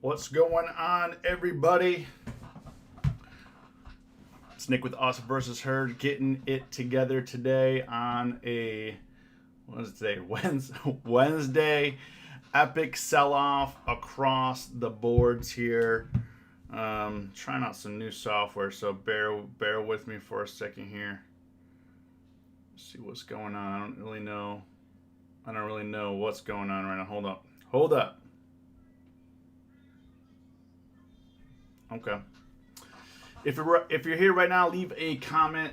What's going on, everybody? It's Nick with Us versus Herd, getting it together today on a, what is it today? Wednesday. Epic sell-off across the boards here. Trying out some new software, so bear with me for a second here. See what's going on. I don't really know what's going on right now. Hold up. Okay. If you're here right now, leave a comment.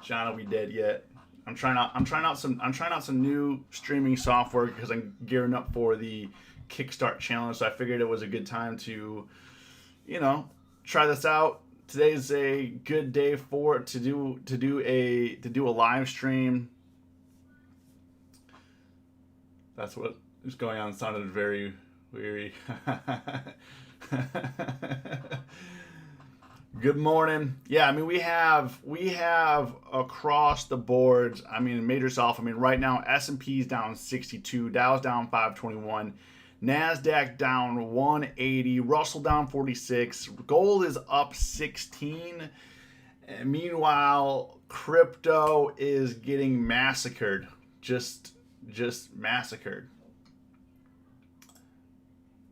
John, are we dead yet? I'm trying out some new streaming software because I'm gearing up for the Kickstart challenge. So I figured it was a good time to, try this out. Today's a good day for it to do a live stream. That's what is going on. It sounded very weary. Good morning. Yeah, I mean we have across the boards. I mean major self. I mean right now S&P's down 62, Dow's down 521, Nasdaq down 180, Russell down 46, gold is up 16. And meanwhile, crypto is getting massacred. Just massacred.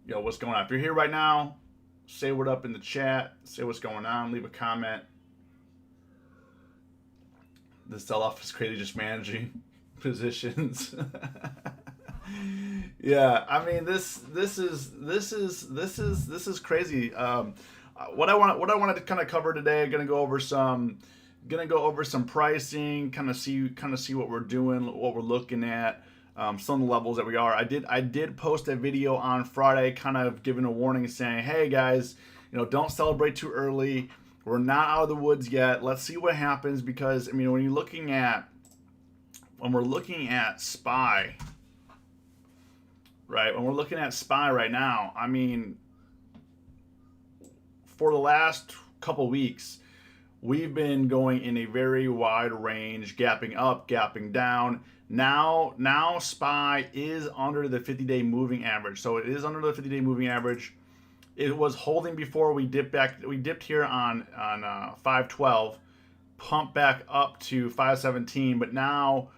Yo, what's going on? If you're here right now, say what up in the chat. Say what's going on. Leave a comment. The sell-off is crazy, just managing positions. Yeah, I mean this is crazy. What I wanted to kind of cover today. Gonna go over some pricing. Kind of see what we're doing, what we're looking at. Some of the levels that we are. I did post a video on Friday kind of giving a warning saying, hey guys, don't celebrate too early. We're not out of the woods yet. Let's see what happens, because I mean when we're looking at SPY, right? When we're looking at SPY right now, I mean for the last couple weeks we've been going in a very wide range, gapping up, gapping down. Now SPY is under the 50-day moving average. So it is under the 50-day moving average. It was holding before we dipped here on 512, pumped back up to 517, but now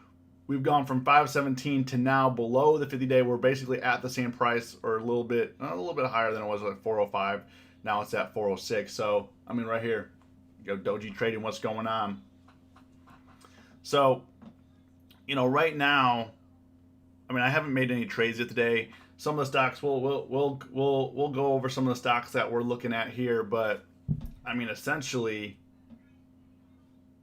we've gone from 517 to now below the 50-day. We're basically at the same price, or a little bit higher than it was at 405. Now it's at 406. So I mean right here, DOGE trading, what's going on? So right now, I mean, I haven't made any trades yet today. Some of the stocks we'll go over some of the stocks that we're looking at here, but I mean, essentially,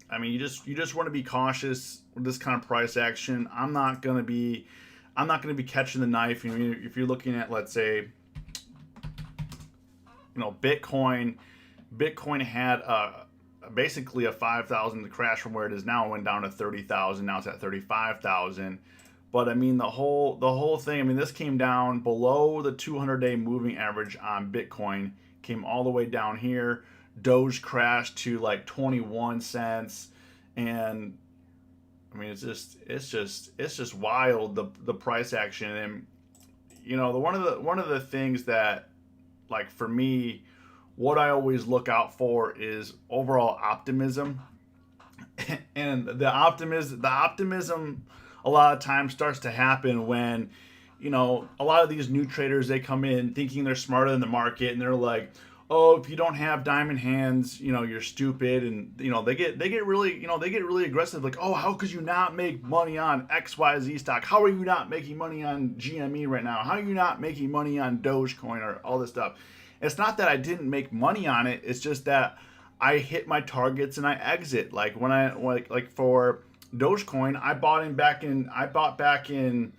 I mean, you just want to be cautious with this kind of price action. I'm not gonna be catching the knife. If you're looking at, let's say, Bitcoin had basically a 5,000 crash from where it is now. It went down to 30,000. Now it's at 35,000. But I mean the whole thing. I mean this came down below the 200-day moving average on Bitcoin. Came all the way down here. Doge crashed to like 21 cents, and I mean it's just wild, the price action. And one of the things that, like, for me, what I always look out for is overall optimism. And the optimism a lot of times starts to happen when, a lot of these new traders, they come in thinking they're smarter than the market, and they're like, oh, if you don't have diamond hands, you're stupid. And, they get really aggressive. Like, oh, how could you not make money on XYZ stock? How are you not making money on GME right now? How are you not making money on Dogecoin or all this stuff? It's not that I didn't make money on it. It's just that I hit my targets and I exit. Like when like for Dogecoin, I bought back in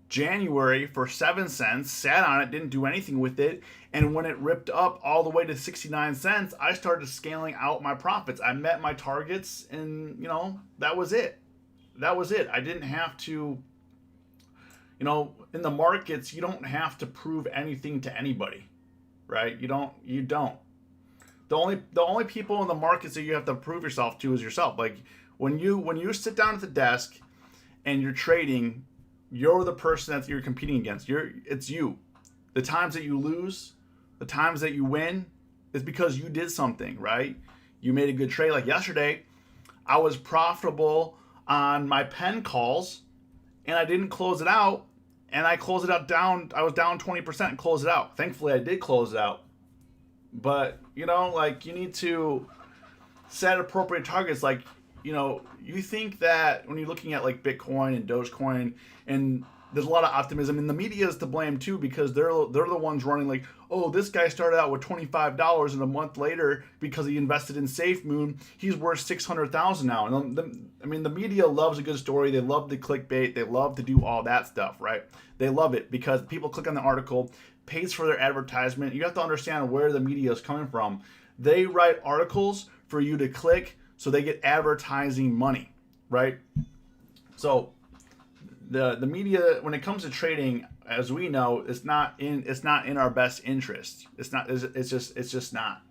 January for 7 cents, sat on it, didn't do anything with it, and when it ripped up all the way to 69 cents, I started scaling out my profits. I met my targets, and that was it. I didn't have to. In the markets, you don't have to prove anything to anybody. Right? You don't. The only people in the markets that you have to prove yourself to is yourself. Like when you sit down at the desk and you're trading, you're the person that you're competing against. It's you. The times that you lose, The times that you win is because you did something, right? You made a good trade. Like yesterday, I was profitable on my pen calls and I didn't close it out. And I closed it out down. I was down 20% and closed it out. Thankfully, I did close it out. But, you know, like you need to set appropriate targets. Like, you know, you think that when you're looking at like Bitcoin and Dogecoin, and there's a lot of optimism, and the media is to blame too, because they're the ones running like, oh, this guy started out with $25 and a month later, because he invested in SafeMoon, he's worth $600,000 now. And I mean, the media loves a good story. They love the clickbait. They love to do all that stuff, right? They love it because people click on the article, pays for their advertisement. You have to understand where the media is coming from. They write articles for you to click, so they get advertising money, right? So the media, when it comes to trading, as we know, it's not in our best interest. It's just not.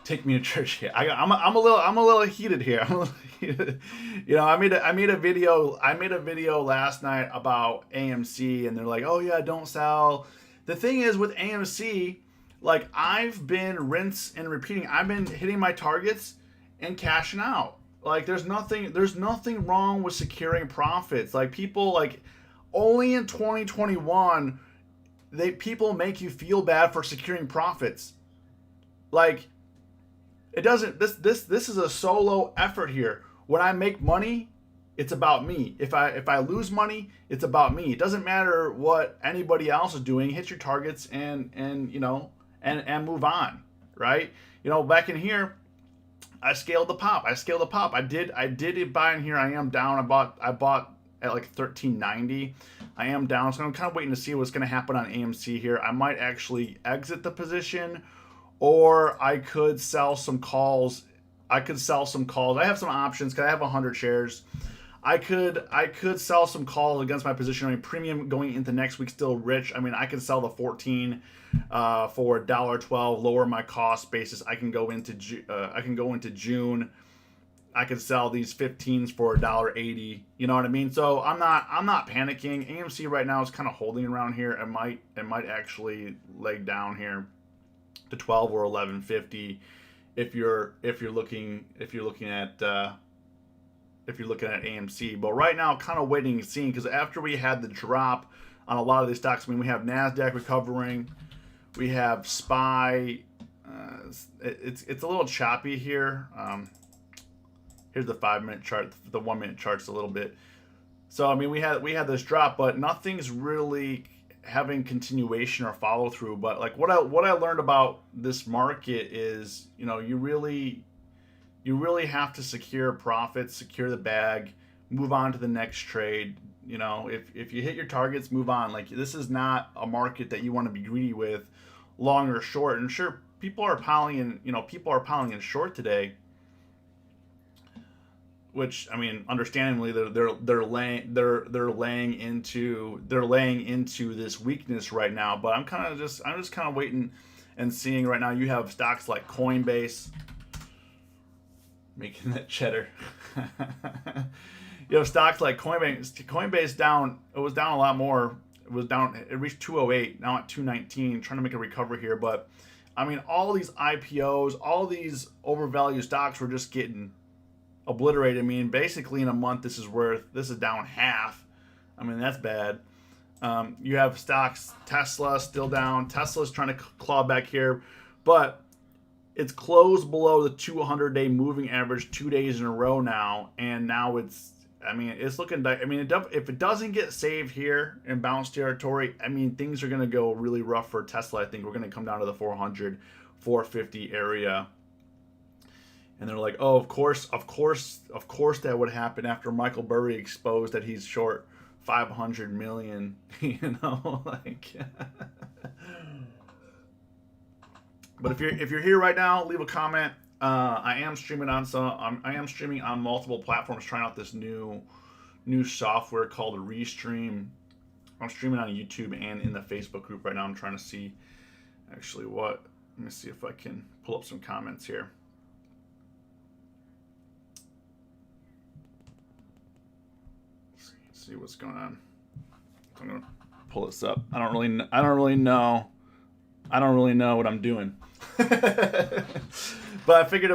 Take me to church here. I'm a little heated here. I'm a little heated. You know, I made a video last night about AMC, and they're like, oh yeah, don't sell. The thing is with AMC, like I've been rinse and repeating. I've been hitting my targets and cashing out. Like there's nothing wrong with securing profits. Like people, like only in 2021 people make you feel bad for securing profits. Like it doesn't, this is a solo effort here. When I make money, it's about me. If I lose money, it's about me. It doesn't matter what anybody else is doing. Hit your targets and you know, and move on, right? You know, back in here, I scaled the pop. I did buy in here. I am down. I bought at like 1390. I am down, so I'm kind of waiting to see what's going to happen on AMC here. I might actually exit the position, or I could sell some calls. I have some options because I have 100 shares. I could sell some calls against my position. I mean, premium going into next week still rich. I mean, I can sell the 14 for $1.12, lower my cost basis. I can go into June. I could sell these 15s for $1.80. You know what I mean? So I'm not panicking. AMC right now is kind of holding around here. It might actually leg down here to 12 or 11.50 if you're looking at AMC. But right now, kind of waiting and seeing, because after we had the drop on a lot of these stocks, I mean, we have NASDAQ recovering, we have SPY. It's a little choppy here. Here's the 5-minute chart. The 1-minute chart's a little bit. So I mean, we had this drop, but nothing's really having continuation or follow through. But like what I learned about this market is, you know, you really have to secure profits, secure the bag, move on to the next trade. You know, if you hit your targets, move on. Like this is not a market that you want to be greedy with, long or short. And sure, people are piling in short today, which I mean, understandably, they're laying into this weakness right now. But I'm just kind of waiting and seeing right now. You have stocks like Coinbase making that cheddar. You have stocks like Coinbase down. It was down a lot more. It was down. It reached 208. Now at 219. Trying to make a recovery here, but I mean, all these IPOs, all these overvalued stocks were just getting obliterated. I mean, basically in a month, this is down half. I mean, that's bad. You have stocks, Tesla still down. Tesla's trying to claw back here, but it's closed below the 200-day moving average 2 days in a row now, and now it's looking. I mean, if it doesn't get saved here in bounce territory, I mean, things are going to go really rough for Tesla. I think we're going to come down to the 400, 450 area. And they're like, oh, of course that would happen after Michael Burry exposed that he's short 500 million, you know, like. But if you're here right now, leave a comment. I am streaming on multiple platforms, trying out this new software called Restream. I'm streaming on YouTube and in the Facebook group right now. I'm trying to see actually let me see if I can pull up some comments here. See what's going on. I'm gonna pull this up. I don't really know. I don't really know what I'm doing. But I figured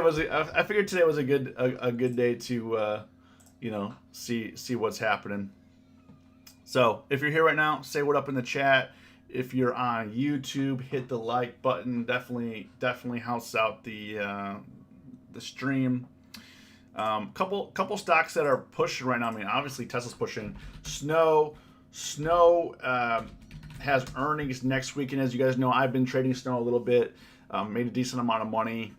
today was a good day to see what's happening. So if you're here right now, say what up in the chat. If you're on YouTube, hit the like button. Definitely helps out the stream. Couple stocks that are pushing right now. I mean, obviously Tesla's pushing. Snow has earnings next week, and as you guys know, I've been trading Snow a little bit. Made a decent amount of money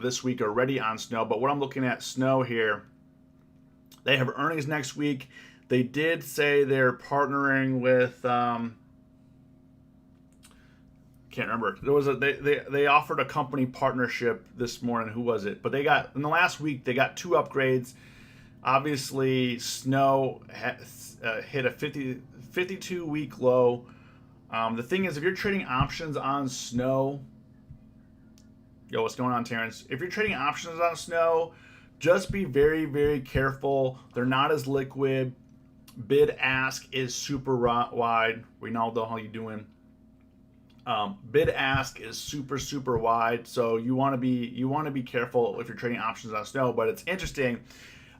this week already on Snow. But what I'm looking at Snow here, they have earnings next week. They did say they're partnering with can't remember. There was they offered a company partnership this morning. Who was it? But they got in the last week they got 2 upgrades. Obviously, Snow hit a 52-week low. The thing is, if you're trading options on Snow, yo, what's going on, Terrence? If you're trading options on Snow, just be very, very careful. They're not as liquid. Bid ask is super wide. Ronaldo, how you doing? Bid ask is super wide, so you want to be careful if you're trading options on Snow. But it's interesting.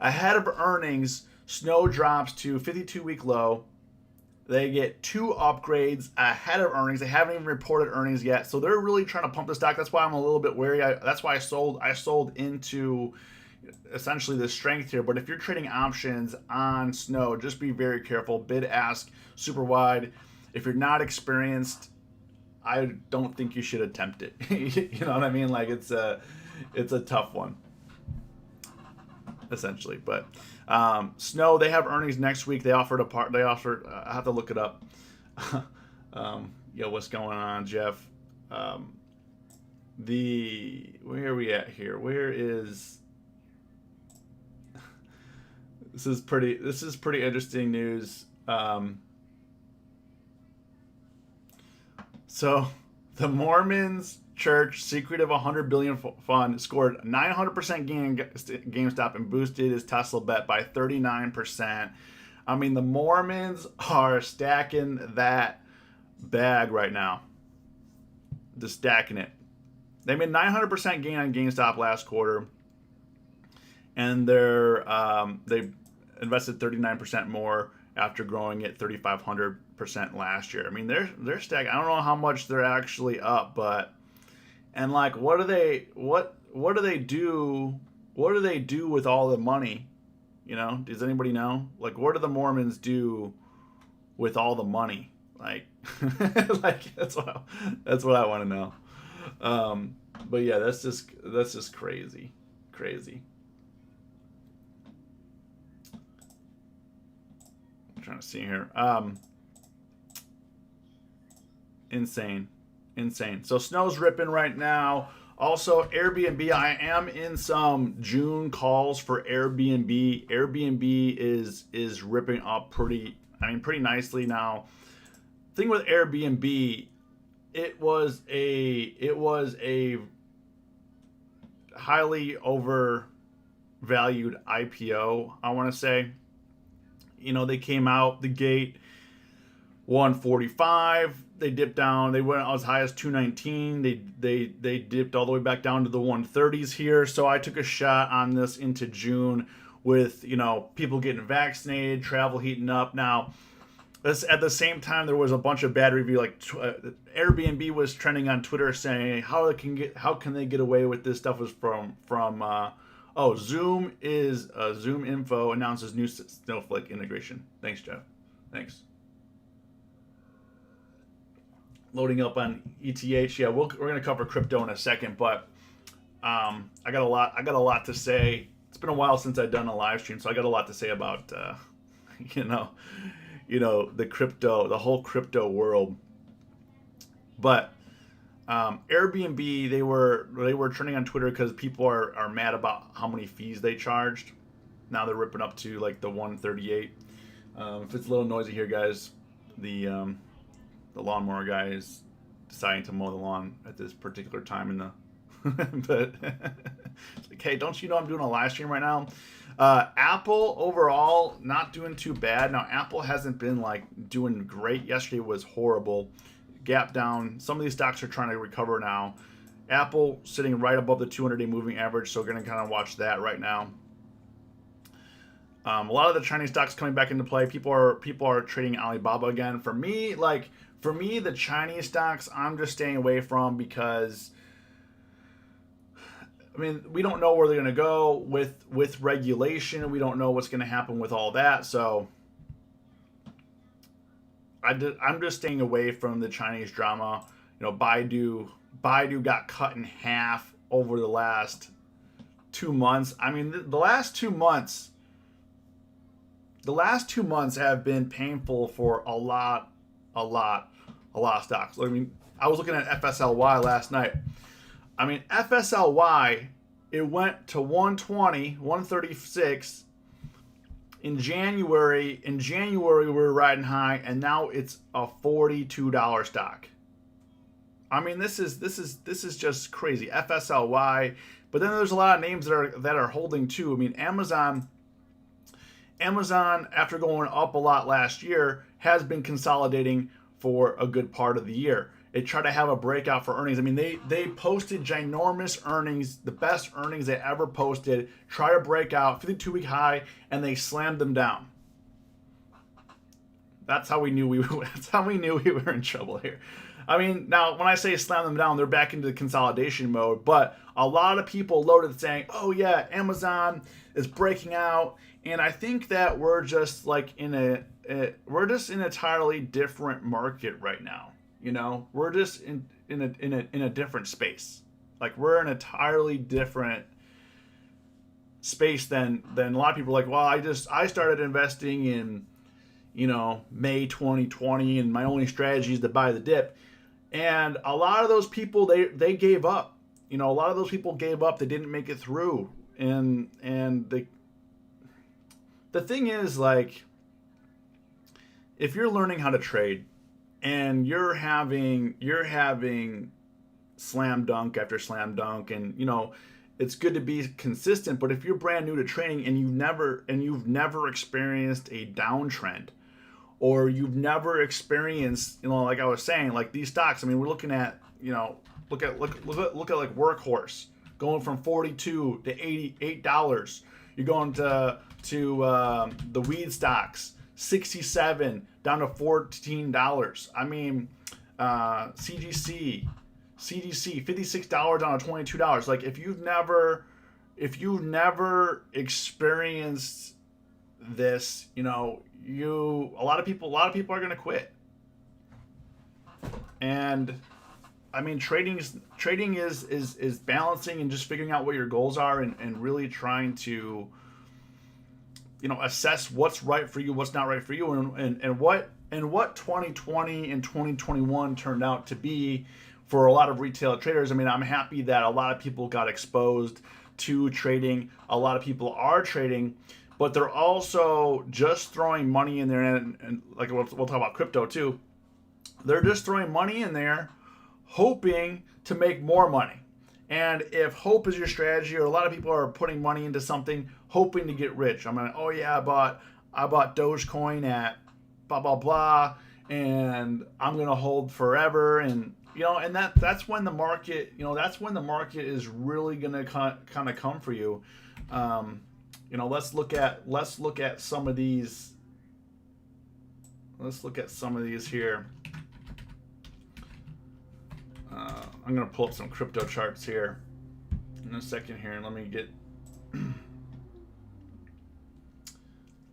Ahead of earnings, Snow drops to 52-week low. They get 2 upgrades ahead of earnings. They haven't even reported earnings yet, so they're really trying to pump the stock. That's why I'm a little bit wary. That's why I sold into essentially the strength here. But if you're trading options on Snow, just be very careful. Bid ask super wide. If you're not experienced, I don't think you should attempt it. You know what I mean? Like it's a tough one, essentially. But Snow, they have earnings next week. They offered I have to look it up. What's going on, Jeff? Where are we at here? Where is this is pretty interesting news. So the Mormons Church secret of $100 billion fund scored 900% gain GameStop and boosted his Tesla bet by 39%. I mean, the Mormons are stacking that bag right now. Just stacking it. They made 900% gain on GameStop last quarter, and they invested 39% more after growing at 3,500% last year. I mean, they're stacking. I don't know how much they're actually up, but and like, what do they do? What do they do with all the money? You know, does anybody know? Like, what do the Mormons do with all the money? Like, like that's what I want to know. But yeah, that's just crazy. I'm trying to see here. Insane. So Snow's ripping right now. Also, Airbnb. I am in some June calls for Airbnb. Airbnb is ripping up pretty nicely now. Thing with Airbnb, it was a highly overvalued IPO, I want to say. You know, they came out the gate 145. They dipped down. They went as high as 219. They dipped all the way back down to the 130s here. So I took a shot on this into June with, you know, people getting vaccinated, travel heating up. Now, at the same time, there was a bunch of bad review. Like Airbnb was trending on Twitter saying how can they get away with this stuff was from Zoom Info announces new Snowflake integration. Thanks, Jeff. Thanks. Loading up on ETH. Yeah, we're gonna cover crypto in a second, but I got a lot to say. It's been a while since I've done a live stream, so I got a lot to say about the whole crypto world. But Airbnb, they were trending on Twitter because people are mad about how many fees they charged. Now they're ripping up to like the 138. If it's a little noisy here, guys, the lawnmower guy is deciding to mow the lawn at this particular time in the but it's like, hey, don't you know I'm doing a live stream right now? Apple overall not doing too bad. Now Apple hasn't been like doing great. Yesterday was horrible. gap down. Some of these stocks are trying to recover now. Apple sitting right above the 200-day moving average, so we're going to kind of watch that right now. A lot of the Chinese stocks coming back into play. People are trading Alibaba again. For me, the Chinese stocks, I'm just staying away from because, I mean, we don't know where they're going to go with regulation. We don't know what's going to happen with all that. So I'm just staying away from the Chinese drama. You know, Baidu got cut in half over the last 2 months. I mean, the last 2 months have been painful for a lot of stocks. I mean, I was looking at FSLY last night. I mean, FSLY, it went to 120, 136 in January. In January, we were riding high, and now it's a $42 stock. I mean, this is just crazy. FSLY, but then there's a lot of names that are holding too. I mean, Amazon, after going up a lot last year, has been consolidating for a good part of the year. It tried to have a breakout for earnings. I mean, they posted ginormous earnings, the best earnings they ever posted, try to break out, 52-week high, and they slammed them down. That's how we knew we were in trouble here. I mean, now when I say slam them down, they're back into the consolidation mode, but a lot of people loaded saying, "Oh yeah, Amazon is breaking out," and I think that we're just like in an entirely different market right now. You know, we're just in a different space. Like, we're in an entirely different space than a lot of people are like, well, I started investing in, you know, May 2020, and my only strategy is to buy the dip. And a lot of those people, they gave up. You know, a lot of those people gave up. They didn't make it through. And the thing is, like, if you're learning how to trade and you're having slam dunk after slam dunk, and, you know, it's good to be consistent, but if you're brand new to trading and you've never experienced a downtrend, or you've never experienced, you know, like I was saying, like these stocks, I mean, we're looking at, you know, look at like Workhorse going from $42 to $88. You're going to the weed stocks, $67 down to $14. I mean, CGC, $56 down to $22. Like, if you've never experienced this, you know, a lot of people are going to quit. And I mean, trading is balancing and just figuring out what your goals are, and really trying to, you know, assess what's right for you, what's not right for you, and what 2020 and 2021 turned out to be for a lot of retail traders. I mean, I'm happy that a lot of people got exposed to trading. A lot of people are trading, but they're also just throwing money in there, and like we'll talk about crypto too. They're just throwing money in there, hoping to make more money. And if hope is your strategy, or a lot of people are putting money into something hoping to get rich. I'm like, oh yeah, I bought Dogecoin at blah blah blah, and I'm gonna hold forever, and you know, and that's when the market, you know, that's when the market is really gonna kind of come for you. You know, let's look at some of these. Let's look at some of these here. I'm going to pull up some crypto charts here in a second here, and let me get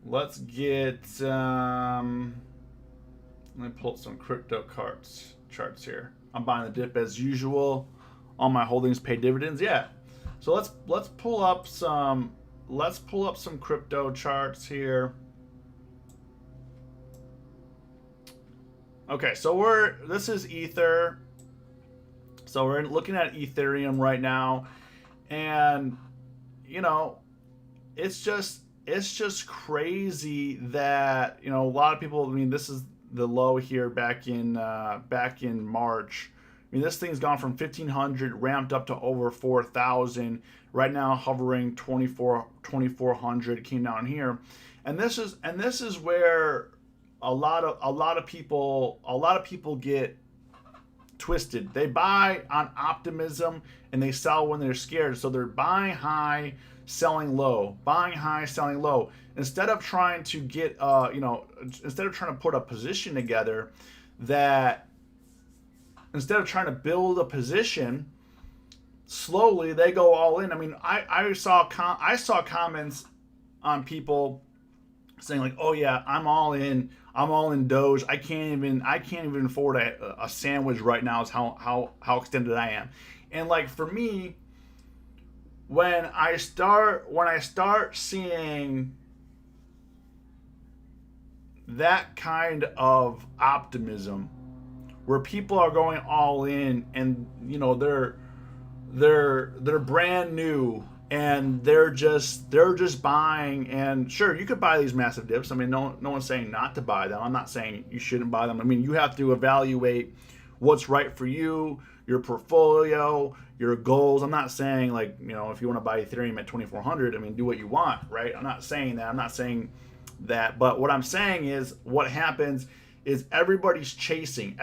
let me pull up some crypto charts here. I'm buying the dip as usual. All my holdings pay dividends. Yeah. So let's pull up some crypto charts here. Okay, so this is Ether. So we're looking at Ethereum right now, and you know, it's just crazy that, you know, a lot of people, I mean, this is the low here back in March. I mean, this thing's gone from 1,500 ramped up to over 4,000. Right now, hovering 2,400. Came down here, and this is where a lot of people get twisted. They buy on optimism and they sell when they're scared. So they're buying high, selling low, buying high, selling low. Instead of trying to get, instead of trying to put a position together that, instead of trying to build a position, slowly they go all in. I mean, I saw comments on people saying like, "Oh yeah, I'm all in Doge. I can't even afford a sandwich right now." Is how extended I am. And like for me, when I start seeing that kind of optimism, where people are going all in, and they're brand new, and they're just buying. And sure, you could buy these massive dips. I mean, no one's saying not to buy them. I'm not saying you shouldn't buy them. I mean, you have to evaluate what's right for you, your portfolio, your goals. I'm not saying like, if you want to buy Ethereum at 2,400, I mean, do what you want, right? I'm not saying that. I'm not saying that. But what I'm saying is, what happens is everybody's chasing,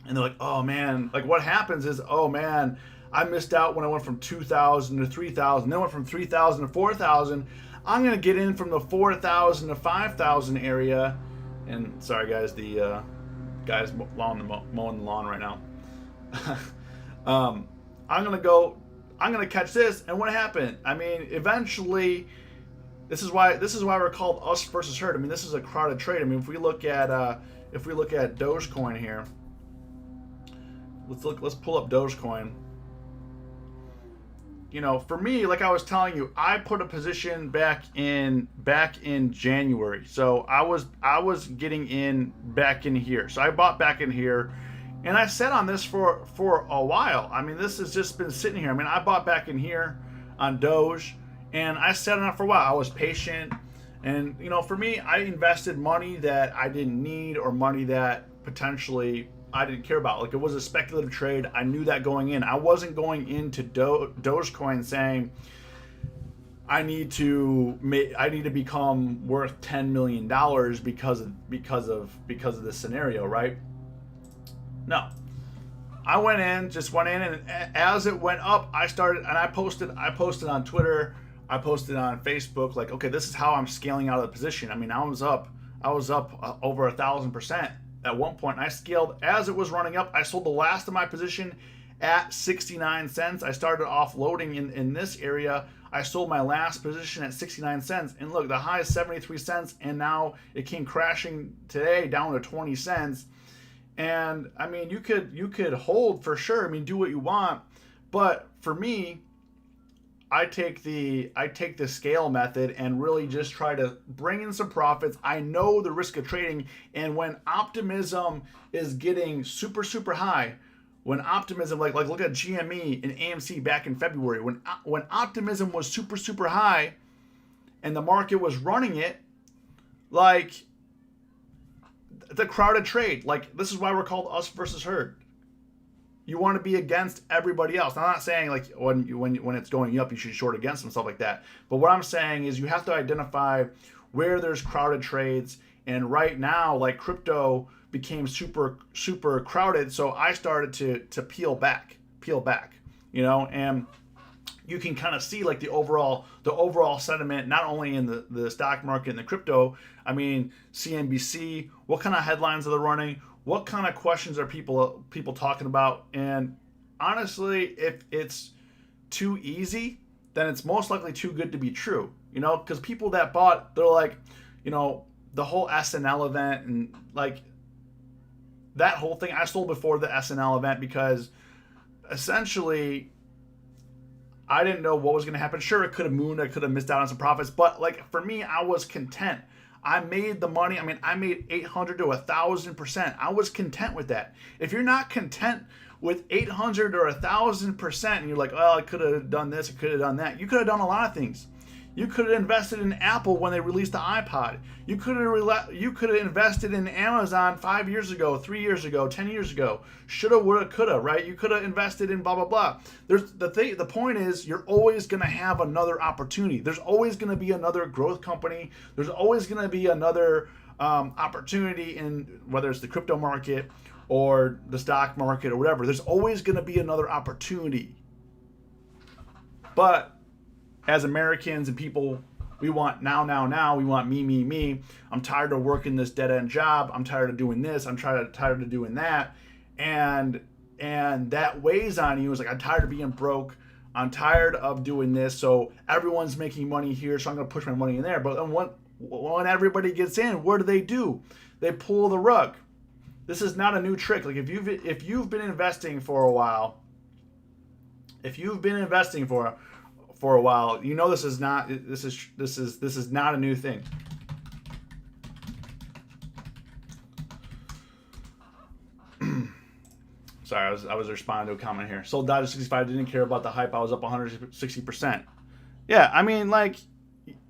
and they're like, oh man, like what happens is, oh man, I missed out when I went from 2,000 to 3,000, then went from 3,000 to 4,000. I'm going to get in from the 4,000 to 5,000 area. And sorry guys, the guy's mowing the lawn right now. I'm going to catch this. And what happened? I mean, eventually, this is why we're called us versus herd. I mean, this is a crowded trade. I mean, if we look at Dogecoin here, let's pull up Dogecoin. For me, like I was telling you, I put a position back in January. So I was getting in back in here. So I bought back in here, and I sat on this for a while. I mean, this has just been sitting here. I mean, I bought back in here on Doge, and I sat on it for a while. I was patient, and for me, I invested money that I didn't need, or money that potentially I didn't care about. Like, it was a speculative trade. I knew that going in. I wasn't going into Dogecoin saying I need to become worth $10 million because of this scenario, right? No. I went in, and as it went up, I posted on Twitter, I posted on Facebook, like, okay, this is how I'm scaling out of the position. I mean, I was up over 1,000%. At one point, I scaled as it was running up. I sold the last of my position at 69 cents. I started offloading in this area. I sold my last position at 69 cents. And look, the high is 73 cents, and now it came crashing today down to 20 cents. And I mean, you could hold for sure. I mean, do what you want. But for me, I take the scale method and really just try to bring in some profits. I know the risk of trading, and when optimism is getting super, super high, when optimism, like look at GME and AMC back in February, when optimism was super, super high, and the market was running it, like the crowded trade. Like, this is why we're called us versus herd. You want to be against everybody else. Now, I'm not saying like when it's going up, you should short against them, stuff like that. But what I'm saying is you have to identify where there's crowded trades. And right now, like, crypto became super, super crowded. So I started to peel back, and you can kind of see like the overall sentiment, not only in the stock market and the crypto. I mean, CNBC, what kind of headlines are they running? What kind of questions are people talking about? And honestly, if it's too easy, then it's most likely too good to be true. Because people that bought, they're like, the whole SNL event, and like that whole thing. I sold before the SNL event because essentially I didn't know what was going to happen. Sure, it could have mooned. I could have missed out on some profits. But like for me, I was content. I made the money. I mean, I made 800 to 1,000%. I was content with that. If you're not content with 800 or 1,000%, and you're like, oh, I could have done this, I could have done that. You could have done a lot of things. You could have invested in Apple when they released the iPod. You could have invested in Amazon 5 years ago, 3 years ago, 10 years ago. Shoulda, woulda, coulda, right? You could have invested in blah, blah, blah. The point is, you're always going to have another opportunity. There's always going to be another growth company. There's always going to be another opportunity in whether it's the crypto market or the stock market or whatever. There's always going to be another opportunity. But as Americans and people, we want now. We want me. I'm tired of working this dead-end job. I'm tired of doing this. I'm tired of doing that. And that weighs on you. It's like, I'm tired of being broke. I'm tired of doing this. So everyone's making money here, so I'm going to push my money in there. But then when everybody gets in, what do? They pull the rug. This is not a new trick. Like if you've been investing for a while, you know this is not a new thing. Sorry, I was responding to a comment here. Sold DOGE 65, didn't care about the hype. I was up 160%. Yeah, I mean, like,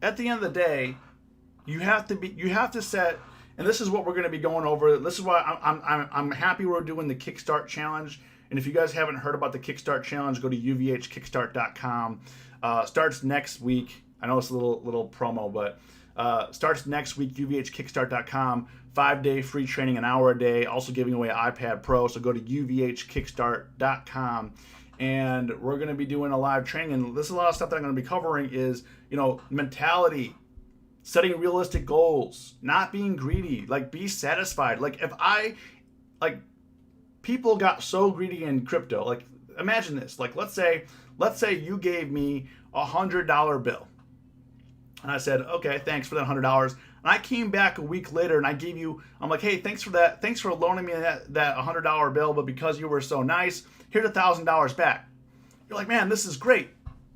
at the end of the day, you have to set, and this is what we're going to be going over. This is why I'm happy we're doing the Kickstart Challenge. And if you guys haven't heard about the Kickstart Challenge, go to uvhkickstart.com. Starts next week. I know it's a little promo, but starts next week, uvhkickstart.com. 5-day free training, an hour a day. Also giving away an iPad Pro. So go to uvhkickstart.com. And we're going to be doing a live training. And this is a lot of stuff that I'm going to be covering is, mentality, setting realistic goals, not being greedy, like be satisfied. Like people got so greedy in crypto. Like imagine this, like let's say you gave me $100 bill. And I said, okay, thanks for that $100. And I came back a week later and I'm like, hey, thanks for that. Thanks for loaning me that $100 bill. But because you were so nice, here's $1,000 back. You're like, man, this is great.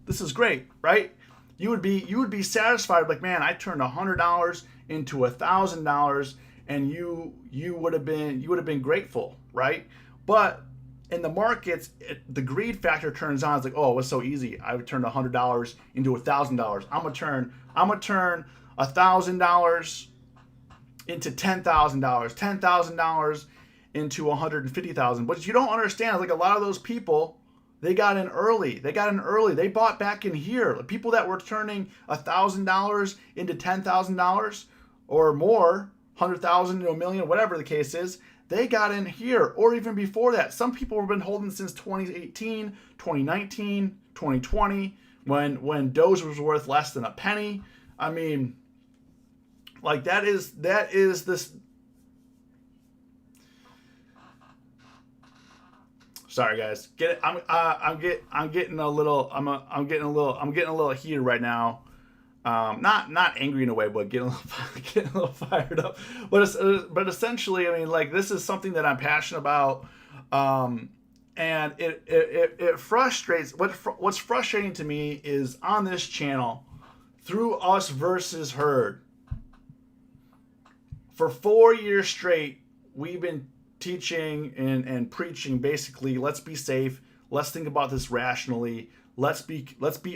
This is great, right? You would be satisfied. Like, man, I turned $100 into $1,000 and you would have been grateful, right? But in the markets, the greed factor turns on. It's like, oh, it was so easy. I would turn $100 into $1,000. I'm gonna turn $1,000 into $10,000, $10,000 into $150,000. But you don't understand, like a lot of those people, they got in early. They bought back in here. Like people that were turning $1,000 into $10,000 or more, 100,000 to $1 million, whatever the case is. They got in here, or even before that. Some people have been holding since 2018, 2019, 2020, when DOGE was worth less than a penny. I mean, like that is this. Sorry guys, get it. I'm getting a little heated right now. Not angry in a way, but getting a little fired up. But essentially, I mean, like this is something that I'm passionate about, and it frustrates. What's frustrating to me is on this channel, through us versus herd. For 4 years straight, we've been teaching and preaching basically, let's be safe. Let's think about this rationally. Let's be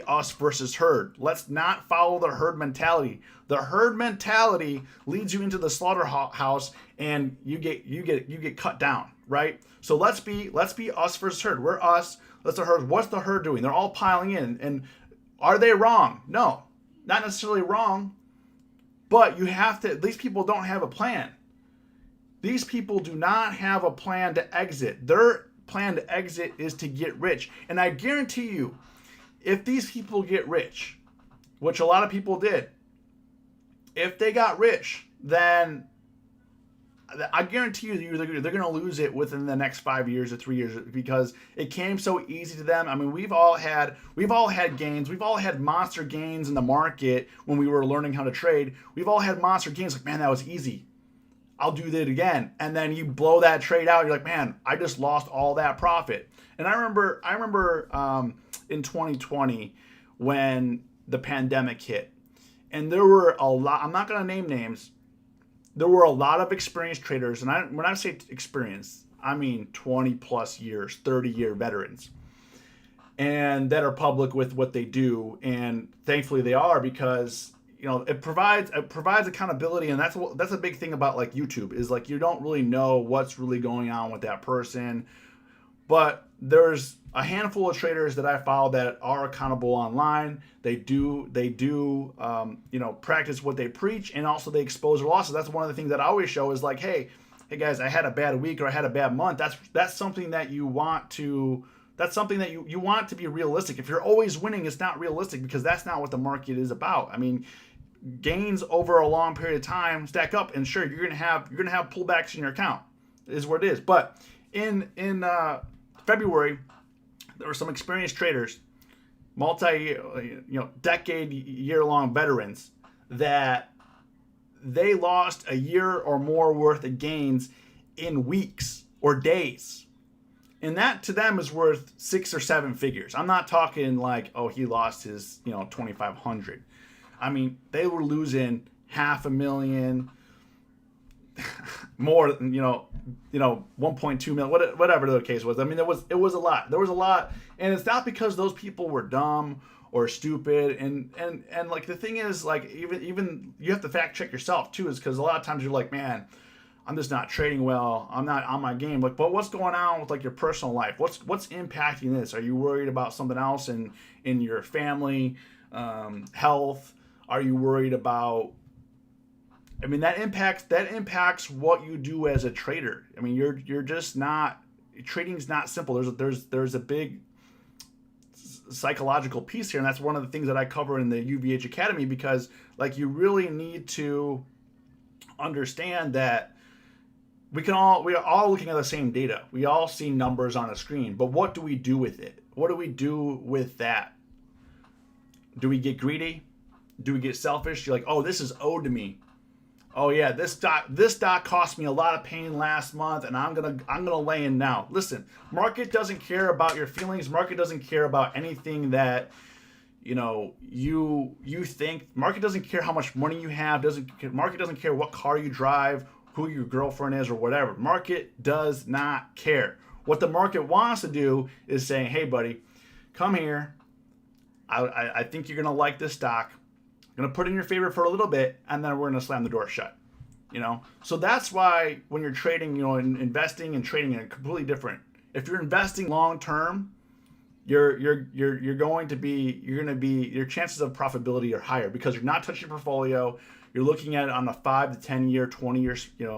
us versus herd. Let's not follow the herd mentality. The herd mentality leads you into the slaughterhouse, and you get cut down, right? So let's be us versus herd. We're us. Let's the herd. What's the herd doing? They're all piling in, and are they wrong? No, not necessarily wrong, but you have to. These people don't have a plan. These people do not have a plan to exit. Their plan to exit is to get rich, and I guarantee you, if these people get rich, which a lot of people did, if they got rich, then I guarantee you they're going to lose it within the next 5 years or 3 years because it came so easy to them. I mean, we've all had gains. We've all had monster gains in the market when we were learning how to trade. We've all had monster gains. Like, man, that was easy. I'll do that again. And then you blow that trade out. You're like, man, I just lost all that profit. And I remember in 2020 when the pandemic hit, and there were a lot. I'm not going to name names. There were a lot of experienced traders, and when I say experienced, I mean 20 plus years, 30-year veterans, and that are public with what they do. And thankfully they are, because it provides accountability, and that's a big thing about like YouTube is like you don't really know what's really going on with that person. But there's a handful of traders that I follow that are accountable online. They do practice what they preach, and also they expose their losses. That's one of the things that I always show is like, hey, hey guys, I had a bad week or I had a bad month. That's something that you want to. That's something that you want to be realistic. If you're always winning, it's not realistic because that's not what the market is about. I mean, gains over a long period of time stack up, and sure, you're gonna have pullbacks in your account. It is what it is. But in February, there were some experienced traders, decade year long veterans, that they lost a year or more worth of gains in weeks or days. And that to them is worth 6 or 7 figures. I'm not talking like, oh, he lost his, 2,500. I mean, they were losing $500,000, more than, 1.2 million, whatever the case was. I mean, it was a lot. There was a lot. And it's not because those people were dumb or stupid. And like, the thing is, like, even you have to fact check yourself too, is because a lot of times you're like, man, I'm just not trading well. I'm not on my game. Like, but what's going on with like your personal life? What's impacting this? Are you worried about something else in your family, health? Are you worried about? I mean, that impacts what you do as a trader. I mean, you're just not, trading's not simple. There's a big psychological piece here, and that's one of the things that I cover in the UVH Academy, because like, you really need to understand that we are all looking at the same data. We all see numbers on a screen, but what do we do with it? What do we do with that? Do we get greedy? Do we get selfish? You're like, oh, this is owed to me. Oh yeah, this stock cost me a lot of pain last month, and I'm gonna lay in now. Listen, market doesn't care about your feelings. Market doesn't care about anything that you think. Market doesn't care how much money you have. Market doesn't care what car you drive, who your girlfriend is, or whatever. Market does not care. What the market wants to do is saying, hey buddy, come here. I think you're gonna like this stock. I'm gonna put it in your favor for a little bit, and then we're gonna slam the door shut. So that's why when you're trading, investing and trading are completely different. If you're investing long term, your chances of profitability are higher because you're not touching your portfolio. You're looking at it on a 5 to 10 year, 20 year,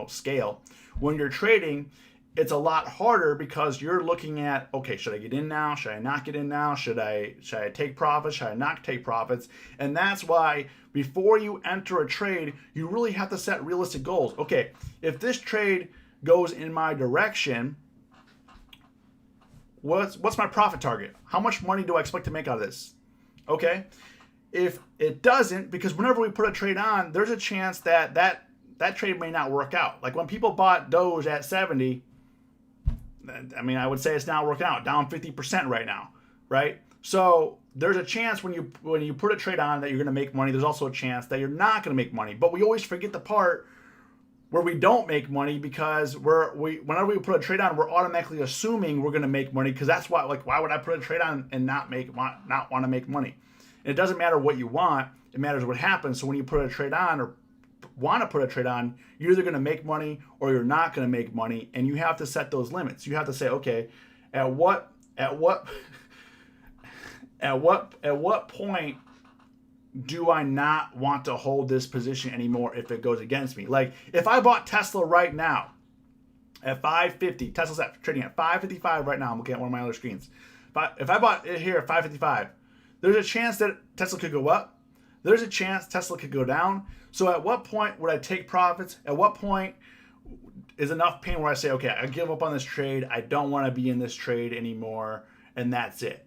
scale. When you're trading, it's a lot harder because you're looking at, okay, should I get in now? Should I not get in now? Should I take profits? Should I not take profits? And that's why before you enter a trade, you really have to set realistic goals. Okay, if this trade goes in my direction, what's my profit target? How much money do I expect to make out of this? Okay, if it doesn't, because whenever we put a trade on, there's a chance that trade may not work out. Like when people bought DOGE at 70, I mean, I would say it's not working out, down 50% right now, right? So there's a chance when you put a trade on that you're going to make money. There's also a chance that you're not going to make money. But we always forget the part where we don't make money, because whenever we put a trade on, we're automatically assuming we're going to make money, because that's why would I put a trade on and not want to make money? And it doesn't matter what you want, it matters what happens. So when you put a trade on or want to put a trade on, you're either going to make money or you're not going to make money, and you have to set those limits. You have to say, okay, at what point do I not want to hold this position anymore if it goes against me? Like if I bought Tesla right now at 550, Tesla's trading at 555 right now. I'm looking at one of my other screens. But if I bought it here at 555, there's a chance that Tesla could go up. There's a chance Tesla could go down. So at what point would I take profits? At what point is enough pain where I say, okay, I give up on this trade. I don't want to be in this trade anymore. And that's it.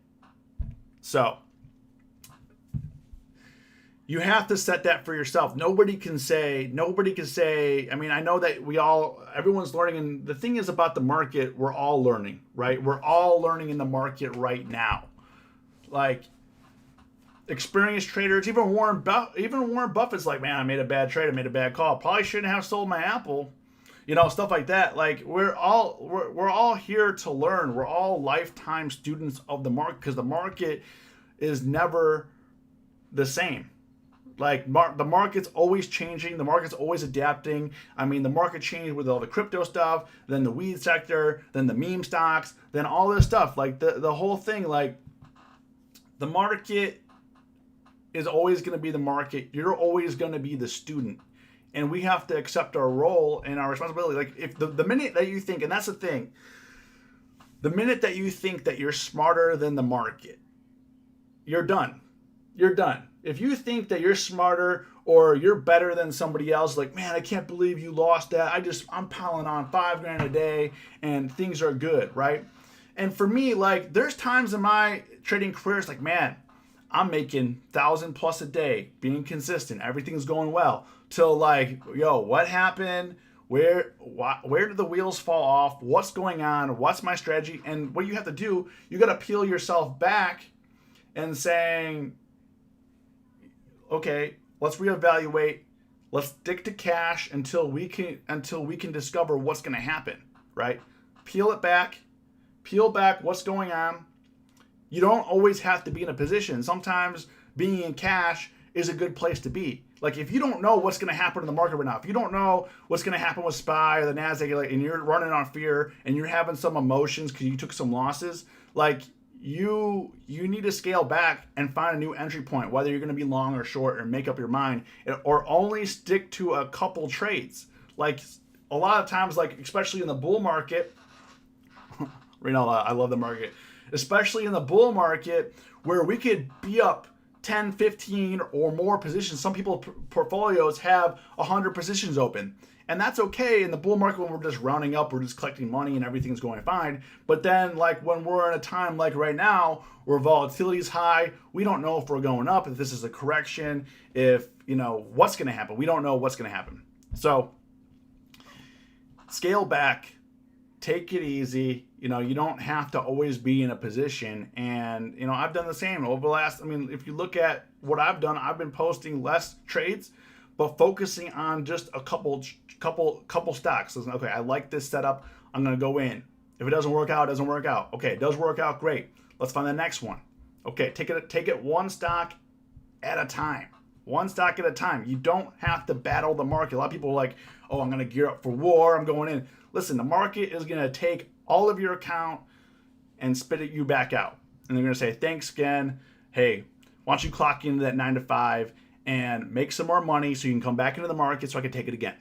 So you have to set that for yourself. Nobody can say, I mean, I know that everyone's learning. And the thing is about the market, we're all learning, right? We're all learning in the market right now. Like, experienced traders, even Warren Buffett's like, man, I made a bad trade, I made a bad call, probably shouldn't have sold my Apple, stuff like that. Like we're all here to learn. We're all lifetime students of the market, because the market is never the same. Like the market's always changing, the market's always adapting. I mean, the market changed with all the crypto stuff, then the weed sector, then the meme stocks, then all this stuff. Like the whole thing, like the market is always going to be the market. You're always going to be the student. and we have to accept our role and our responsibility. Like if the minute that you think, and that's the thing, the minute that you think that you're smarter than the market, you're done. You're done. If you think that you're smarter or you're better than somebody else, like, man, I can't believe you lost that. I'm piling on $5,000 a day and things are good, right? And for me, like, there's times in my trading career, it's like, man, I'm making 1,000 plus a day, being consistent. Everything's going well. Till like, yo, what happened? Where did the wheels fall off? What's going on? What's my strategy? And what you have to do, you got to peel yourself back and saying, okay, let's reevaluate. Let's stick to cash until we can discover what's going to happen, right? Peel back what's going on. You don't always have to be in a position. Sometimes being in cash is a good place to be. Like if you don't know what's going to happen in the market right now, if you don't know what's going to happen with SPY or the NASDAQ, and you're running on fear and you're having some emotions because you took some losses, like you need to scale back and find a new entry point, whether you're going to be long or short, or make up your mind, or only stick to a couple trades. Like a lot of times, like especially in the bull market, I love the market, especially in the bull market where we could be up 10, 15 or more positions. Some people portfolios have 100 positions open. And that's okay in the bull market when we're just rounding up, we're just collecting money and everything's going fine. But then like when we're in a time like right now where volatility is high, we don't know if we're going up, if this is a correction, if, what's going to happen. We don't know what's going to happen. So scale back, take it easy. You don't have to always be in a position. And, I've done the same over the last, if you look at what I've done, I've been posting less trades, but focusing on just a couple stocks. So, okay, I like this setup. I'm going to go in. If it doesn't work out, it doesn't work out. Okay, it does work out, great. Let's find the next one. Okay, take it one stock at a time. One stock at a time. You don't have to battle the market. A lot of people are like, oh, I'm going to gear up for war. I'm going in. Listen, the market is going to take all of your account and spit it you back out. And they're going to say, thanks again. Hey, why don't you clock into that 9 to 5 and make some more money so you can come back into the market so I can take it again.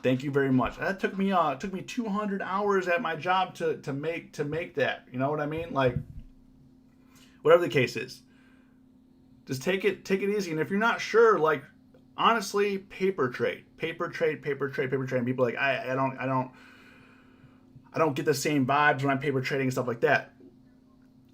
Thank you very much. That took me 200 hours at my job to make that. You know what I mean? Like, whatever the case is, just take it easy. And if you're not sure, like, honestly, paper trade. And people are like, I don't get the same vibes when I'm paper trading and stuff like that.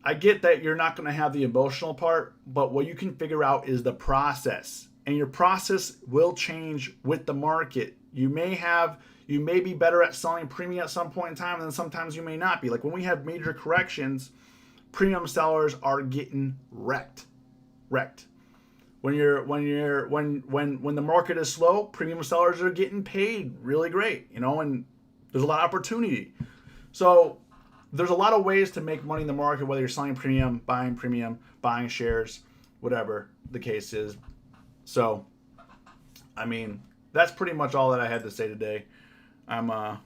I get that you're not going to have the emotional part, but what you can figure out is the process. And your process will change with the market. You may be better at selling premium at some point in time, and then sometimes you may not be. Like when we have major corrections, premium sellers are getting wrecked. When the market is slow, premium sellers are getting paid really great, and there's a lot of opportunity. So there's a lot of ways to make money in the market, whether you're selling premium, buying shares, whatever the case is. So, that's pretty much all that I had to say today. I'm gonna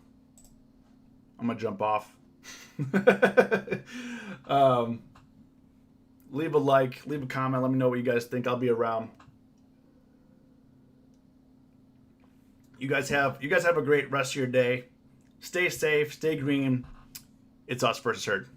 jump off. Leave a like, leave a comment. Let me know what you guys think. I'll be around. You guys have a great rest of your day. Stay safe, stay green. It's us versus herd.